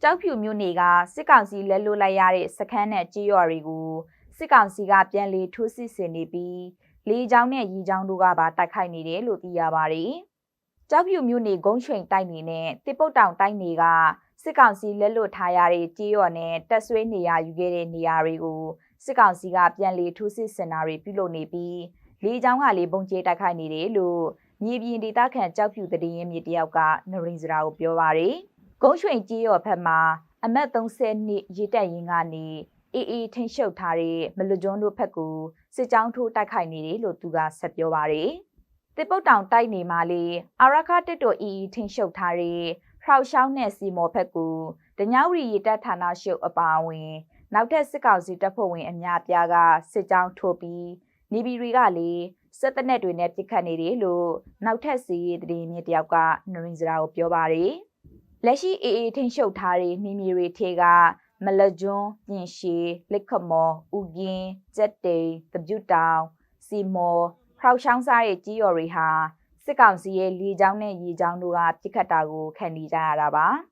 ကျောက်ဖြူမြို့နယ်ကစစ်ကောင်စီလက်လွတ်လိုက်ရတဲ့စခန်းနဲ့ကြေးရွာတွေကိုစစ်ကောင်စီကပြန်လည်ထိုးစစ်ဆင်နေပြီးလေကြောင်းနဲ့ရီကြောင်းတို့ကပါတိုက်ခိုက်နေတယ်လို့သိရပါတယ်။ကျောက်ဖြူမြို့နယ်ဂုံးရွှိန်တိုက်နေနဲ့တစ်ပုတ်တောင်တိုက်နေကစစ်ကောင်စီလက်လွတ်ထားရတဲ့ကြေးရွာနဲ့တက်ဆွေးနေရယူခဲ့တဲ့နေရာတွေကိုစစ်ကောင်စီကပြန်လည်ထိုးစစ်ဆင်တာတွေပြုလုပ်နေပြီးလေကြောင်းကလေပုံကျဲတိုက်ခိုက်နေတယ်လို့မြေပြင်ဒေသခံကျောက်ဖြူတည်ရင်မြေတယောက်ကနရိန်စရာကိုပြောပါတယ်။ဂုံးရွှိန်ကြေးရွာဘက်မှာအမတ်30နှစ်ရေတက်ရင်ကနေအေးထိန်ရှုပ်ထားတဲ့မလွကျွန်းတို့ဘက်ကိုစစ်ကြောင်းထိုးတိုက်ခိုက်နေတယ်လို့သူကဆက်ပြောပါတယ်။တစ်ပုတ်တောင်တိုက်နေမှာလေအာရခတစ်တော်ထိန်ရှုပ်ထားတဲ့ဖောက်ရှောင်းနဲ့စီမော်ဘက်ကိုဒညဝရီရေတက်ဌာနရှုပ်အပါအဝင်နောက်ထပ်စစ်ကောင်စီတပ်ဖွဲ့ဝင်အများပြားကစစ်ကြောင်းထိုးပြီးနေပြည်တွေကလေစက်တနက်တွေနဲ့ပြစ်ခတ်နေတယ်လို့နောက်ထပ်စီရေးတည်မြင့်တယောက်ကနရိန်စရာကိုပြောပါတယ်။လက်ရှိထိန်ရှုပ်ထားတဲ့နေမြေတွေထဲကမလကျွန်းပြင်ရှည်လက်ခမော်ဥကင်းကျက်တိန်တပြုတ်တောင်စီမော်ဖောက်ရှောင်းစားတဲ့ကြီးရော်တွေဟာစစ်ကောင်စီရဲ့လေကြောင်းနဲ့ရေကြောင်းတို့ကပြစ်ခတ်တာကိုခံနေကြရတာပါ။